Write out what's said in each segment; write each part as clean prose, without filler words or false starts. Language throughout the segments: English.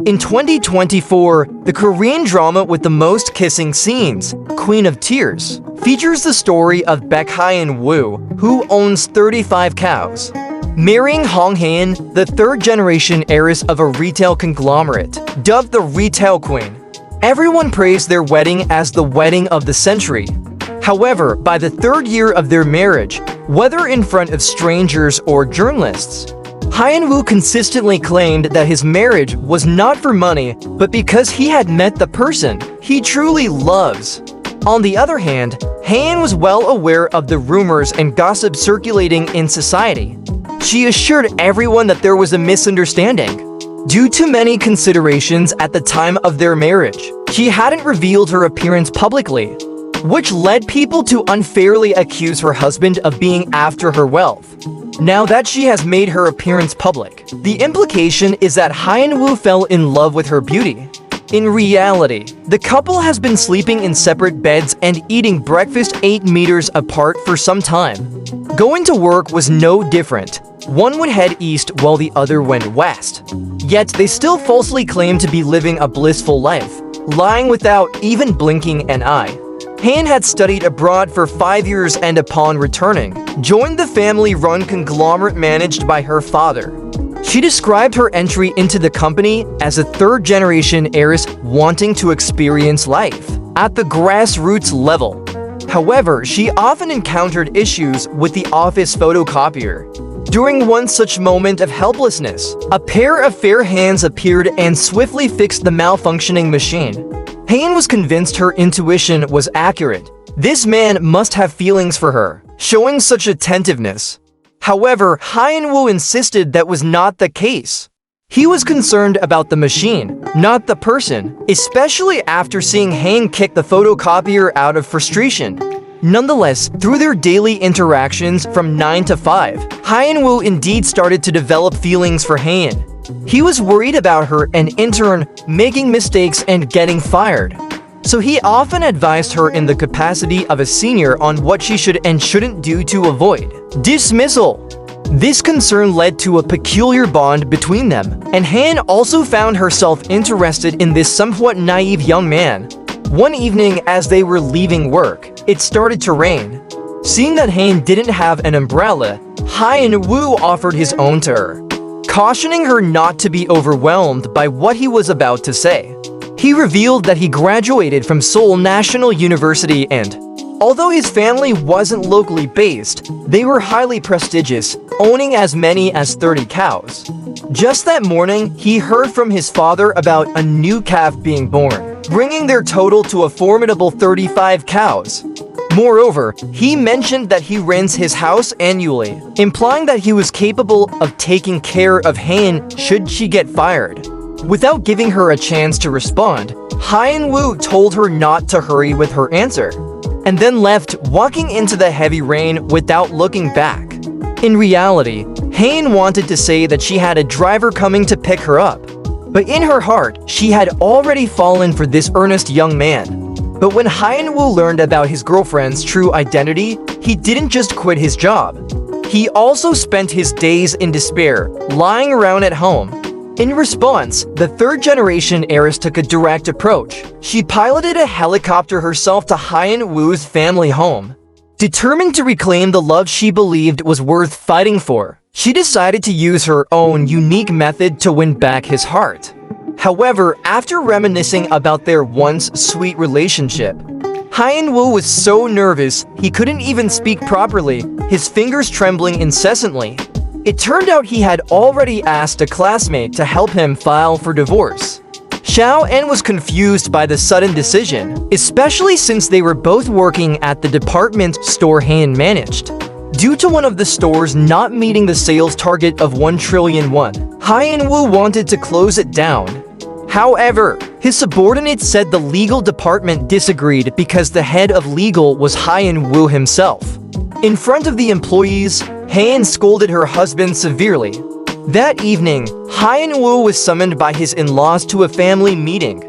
In 2024, the Korean drama with the most kissing scenes, Queen of Tears, features the story of Hyun-woo, who owns 35 cows, marrying Hae-in, the third-generation heiress of a retail conglomerate, dubbed the Retail Queen. Everyone praised their wedding as the wedding of the century. However, by the third year of their marriage, whether in front of strangers or journalists, Hyun-woo consistently claimed that his marriage was not for money, but because he had met the person he truly loves. On the other hand, Hae-in was well aware of the rumors and gossip circulating in society. She assured everyone that there was a misunderstanding. Due to many considerations at the time of their marriage, she hadn't revealed her appearance publicly, which led people to unfairly accuse her husband of being after her wealth. Now that she has made her appearance public, the implication is that Hyun-woo fell in love with her beauty. In reality, the couple has been sleeping in separate beds and eating breakfast 8 meters apart for some time. Going to work was no different. One would head east while the other went west. Yet they still falsely claim to be living a blissful life, lying without even blinking an eye. Hae-in had studied abroad for 5 years and upon returning, joined the family-run conglomerate managed by her father. She described her entry into the company as a third-generation heiress wanting to experience life at the grassroots level. However, she often encountered issues with the office photocopier. During one such moment of helplessness, a pair of fair hands appeared and swiftly fixed the malfunctioning machine. Hae-in was convinced her intuition was accurate. This man must have feelings for her, showing such attentiveness. However, Hyun-woo insisted that was not the case. He was concerned about the machine, not the person, especially after seeing Hae-in kick the photocopier out of frustration. Nonetheless, through their daily interactions from 9 to 5, Hyun-woo indeed started to develop feelings for Hae-in. He was worried about her and in turn, making mistakes and getting fired. So he often advised her in the capacity of a senior on what she should and shouldn't do to avoid dismissal. This concern led to a peculiar bond between them, and Hae-in also found herself interested in this somewhat naive young man. One evening as they were leaving work, it started to rain. Seeing that Hae-in didn't have an umbrella, Hyun-woo offered his own to her, cautioning her not to be overwhelmed by what he was about to say. He revealed that he graduated from Seoul National University and, although his family wasn't locally based, they were highly prestigious, owning as many as 30 cows. Just that morning, he heard from his father about a new calf being born, bringing their total to a formidable 35 cows. Moreover, he mentioned that he rents his house annually, implying that he was capable of taking care of Hae-in should she get fired. Without giving her a chance to respond, Hyun-woo told her not to hurry with her answer, and then left, walking into the heavy rain without looking back. In reality, Hae-in wanted to say that she had a driver coming to pick her up, but in her heart, she had already fallen for this earnest young man. But when Hyun-woo learned about his girlfriend's true identity, he didn't just quit his job. He also spent his days in despair, lying around at home. In response, the third-generation heiress took a direct approach. She piloted a helicopter herself to Hyun-woo's family home. Determined to reclaim the love she believed was worth fighting for, she decided to use her own unique method to win back his heart. However, after reminiscing about their once sweet relationship, Hyun-woo was so nervous he couldn't even speak properly, his fingers trembling incessantly. It turned out he had already asked a classmate to help him file for divorce. Xiao-en was confused by the sudden decision, especially since they were both working at the department store Hae-in managed. Due to one of the stores not meeting the sales target of 1 trillion won, Hyun-woo wanted to close it down. However, his subordinates said the legal department disagreed because the head of legal was Hyun-woo himself. In front of the employees, Hae-in scolded her husband severely. That evening, Hyun-woo was summoned by his in-laws to a family meeting.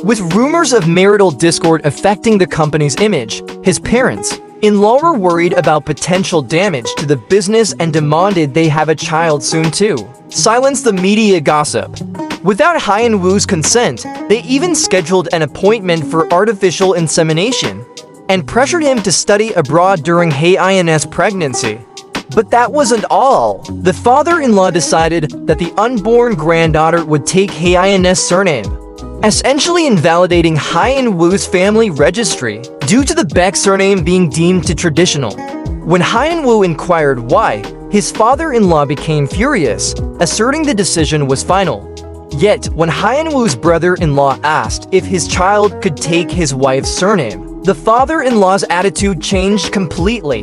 With rumors of marital discord affecting the company's image, his parents, in-law were worried about potential damage to the business and demanded they have a child soon to silence the media gossip. Without Hyun-woo's consent, they even scheduled an appointment for artificial insemination and pressured him to study abroad during Hae-in's pregnancy. But that wasn't all. The father-in-law decided that the unborn granddaughter would take Hae-in's surname, essentially invalidating Hyun-woo's family registry due to the Baek surname being deemed too traditional. When Hyun-woo inquired why, his father-in-law became furious, asserting the decision was final. Yet, when Hyun-woo's brother-in-law asked if his child could take his wife's surname, the father-in-law's attitude changed completely.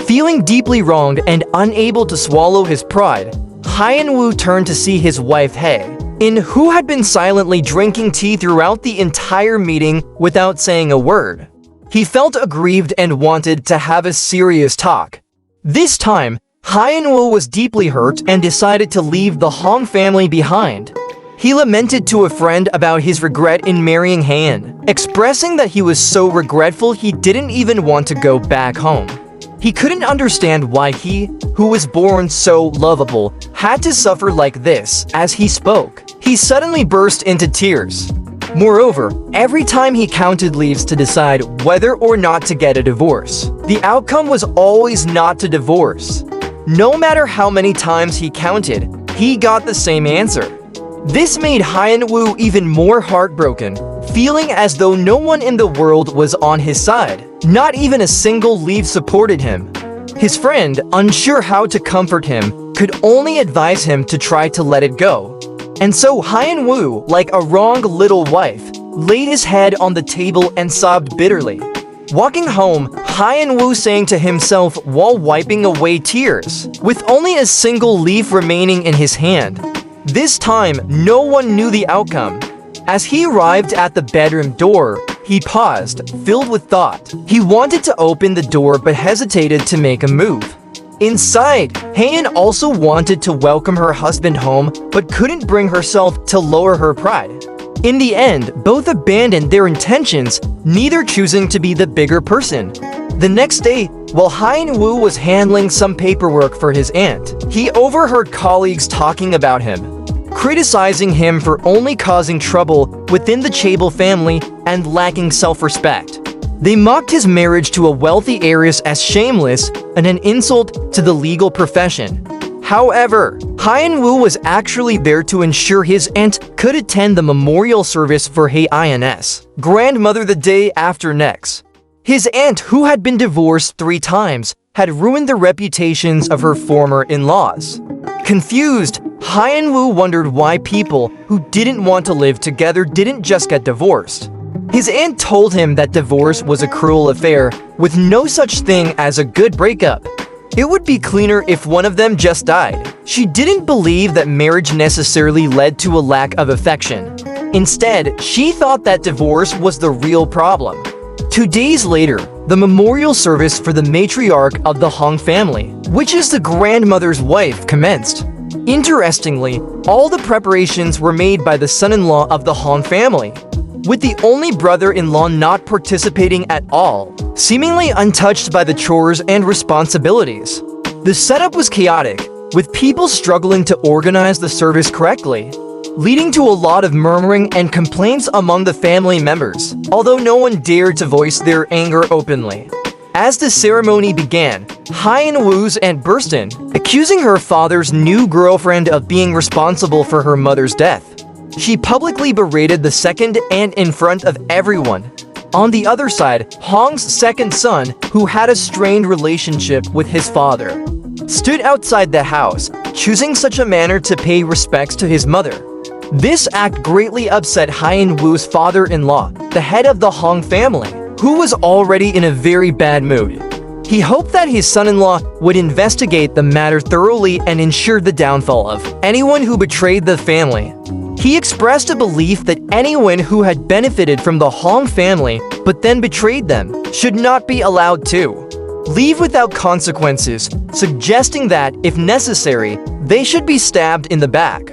Feeling deeply wronged and unable to swallow his pride, Hyun-woo turned to see his wife Hae-in, who had been silently drinking tea throughout the entire meeting without saying a word. He felt aggrieved and wanted to have a serious talk. This time, Hyun-woo was deeply hurt and decided to leave the Hong family behind. He lamented to a friend about his regret in marrying Hae-in, expressing that he was so regretful he didn't even want to go back home. He couldn't understand why he, who was born so lovable, had to suffer like this. As he spoke, he suddenly burst into tears. Moreover, every time he counted leaves to decide whether or not to get a divorce, the outcome was always not to divorce. No matter how many times he counted, he got the same answer. This made Hyun-woo even more heartbroken, feeling as though no one in the world was on his side. Not even a single leaf supported him. His friend, unsure how to comfort him, could only advise him to try to let it go. And so Hyun-woo, like a wrong little wife, laid his head on the table and sobbed bitterly. Walking home, Hyun-woo sang to himself while wiping away tears, with only a single leaf remaining in his hand. This time, no one knew the outcome. As he arrived at the bedroom door, he paused, filled with thought. He wanted to open the door but hesitated to make a move. Inside, Hae-in also wanted to welcome her husband home but couldn't bring herself to lower her pride. In the end, both abandoned their intentions, neither choosing to be the bigger person. The next day, while Hyun-woo was handling some paperwork for his aunt, he overheard colleagues talking about him, criticizing him for only causing trouble within the Chaebol family and lacking self-respect. They mocked his marriage to a wealthy heiress as shameless and an insult to the legal profession. However, Hyun-woo was actually there to ensure his aunt could attend the memorial service for Hae-in's grandmother the day after next. His aunt, who had been divorced 3 times, had ruined the reputations of her former in-laws. Confused, Hyun-woo wondered why people who didn't want to live together didn't just get divorced. His aunt told him that divorce was a cruel affair, with no such thing as a good breakup. It would be cleaner if one of them just died. She didn't believe that marriage necessarily led to a lack of affection. Instead, she thought that divorce was the real problem. 2 days later, the memorial service for the matriarch of the Hong family, which is the grandmother's wife, commenced. Interestingly, all the preparations were made by the son-in-law of the Hong family, with the only brother-in-law not participating at all, seemingly untouched by the chores and responsibilities. The setup was chaotic, with people struggling to organize the service correctly, leading to a lot of murmuring and complaints among the family members, although no one dared to voice their anger openly. As the ceremony began, Hyun-woo's aunt burst in, accusing her father's new girlfriend of being responsible for her mother's death. She publicly berated the second aunt in front of everyone. On the other side, Hong's second son, who had a strained relationship with his father, stood outside the house, choosing such a manner to pay respects to his mother. This act greatly upset Hyun-woo's father-in-law, the head of the Hong family, who was already in a very bad mood. He hoped that his son-in-law would investigate the matter thoroughly and ensure the downfall of anyone who betrayed the family. He expressed a belief that anyone who had benefited from the Hong family but then betrayed them should not be allowed to leave without consequences, suggesting that, if necessary, they should be stabbed in the back.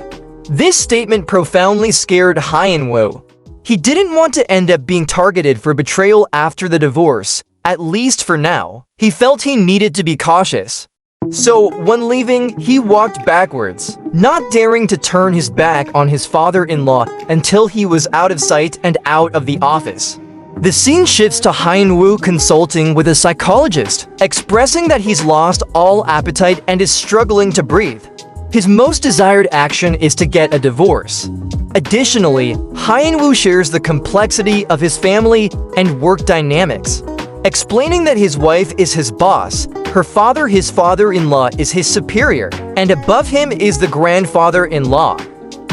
This statement profoundly scared Hyun-woo. He didn't want to end up being targeted for betrayal after the divorce, at least for now. He felt he needed to be cautious. So, when leaving, he walked backwards, not daring to turn his back on his father-in-law until he was out of sight and out of the office. The scene shifts to Hyun-woo consulting with a psychologist, expressing that he's lost all appetite and is struggling to breathe. His most desired action is to get a divorce. Additionally, Hyun-woo shares the complexity of his family and work dynamics, explaining that his wife is his boss, her father, his father-in-law, is his superior, and above him is the grandfather-in-law.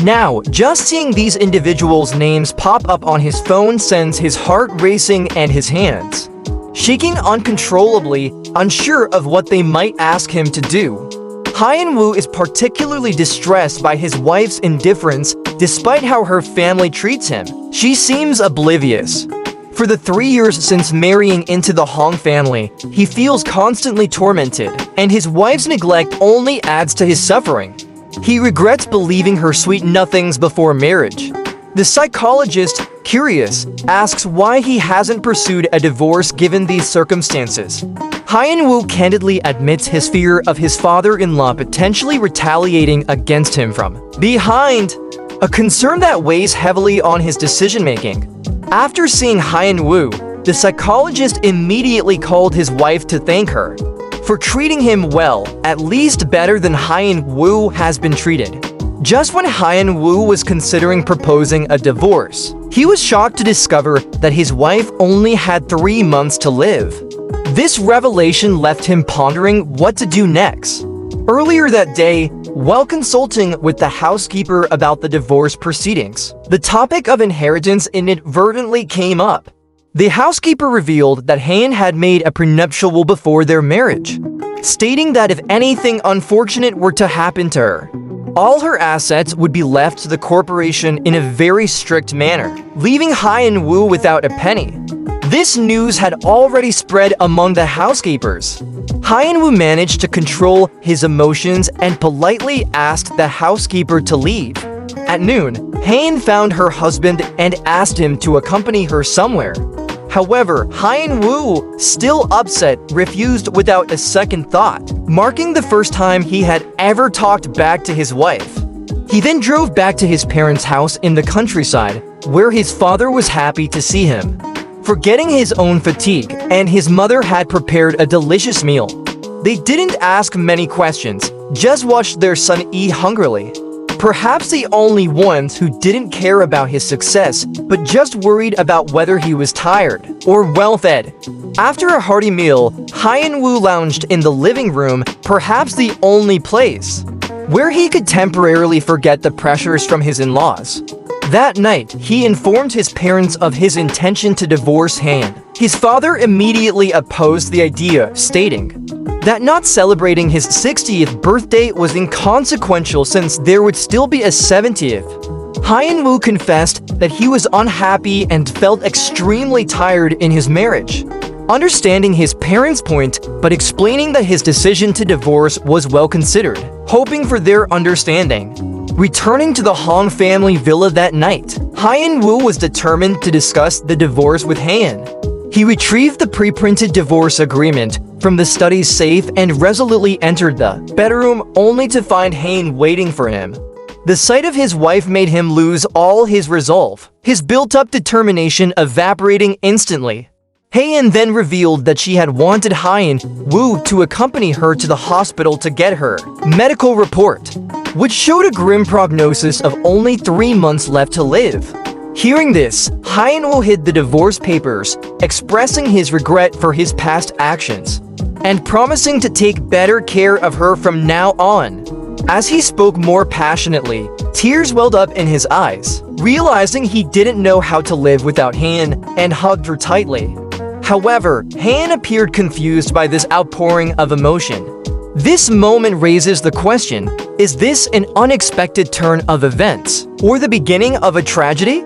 Now, just seeing these individuals' names pop up on his phone sends his heart racing and his hands shaking uncontrollably, unsure of what they might ask him to do. Hyun-woo is particularly distressed by his wife's indifference despite how her family treats him. She seems oblivious. For the 3 years since marrying into the Hong family, he feels constantly tormented, and his wife's neglect only adds to his suffering. He regrets believing her sweet nothings before marriage. The psychologist, curious, asks why he hasn't pursued a divorce given these circumstances. Hyun-woo candidly admits his fear of his father-in-law potentially retaliating against him from behind, a concern that weighs heavily on his decision-making. After seeing Hyun-woo, the psychologist immediately called his wife to thank her for treating him well, at least better than Hyun-woo has been treated. Just when Hyun-woo was considering proposing a divorce, he was shocked to discover that his wife only had 3 months to live. This revelation left him pondering what to do next. Earlier that day, while consulting with the housekeeper about the divorce proceedings, the topic of inheritance inadvertently came up. The housekeeper revealed that Hae-in had made a prenuptial will before their marriage, stating that if anything unfortunate were to happen to her, all her assets would be left to the corporation in a very strict manner, leaving Hyun-woo without a penny. This news had already spread among the housekeepers. Hyun-woo managed to control his emotions and politely asked the housekeeper to leave. At noon, Hae-in found her husband and asked him to accompany her somewhere. However, Hyun-woo, still upset, refused without a second thought, marking the first time he had ever talked back to his wife. He then drove back to his parents' house in the countryside, where his father was happy to see him. Forgetting his own fatigue, and his mother had prepared a delicious meal. They didn't ask many questions, just watched their son eat hungrily. Perhaps the only ones who didn't care about his success, but just worried about whether he was tired or well-fed. After a hearty meal, Hyun-woo lounged in the living room, perhaps the only place where he could temporarily forget the pressures from his in-laws. That night, he informed his parents of his intention to divorce Hae-in. His father immediately opposed the idea, stating that not celebrating his 60th birthday was inconsequential since there would still be a 70th. Hyun-woo confessed that he was unhappy and felt extremely tired in his marriage, understanding his parents' point but explaining that his decision to divorce was well considered, hoping for their understanding. Returning to the Hong family villa that night, Hyun-woo was determined to discuss the divorce with Hae-in. He retrieved the pre-printed divorce agreement from the study's safe and resolutely entered the bedroom only to find Hae-in waiting for him. The sight of his wife made him lose all his resolve, his built-up determination evaporating instantly. Hae-in then revealed that she had wanted Hyun-woo to accompany her to the hospital to get her medical report, which showed a grim prognosis of only 3 months left to live. Hearing this, Hyun-woo hid the divorce papers, expressing his regret for his past actions, and promising to take better care of her from now on. As he spoke more passionately, tears welled up in his eyes, realizing he didn't know how to live without Hae-in, and hugged her tightly. However, Hae-in appeared confused by this outpouring of emotion. This moment raises the question, is this an unexpected turn of events, or the beginning of a tragedy?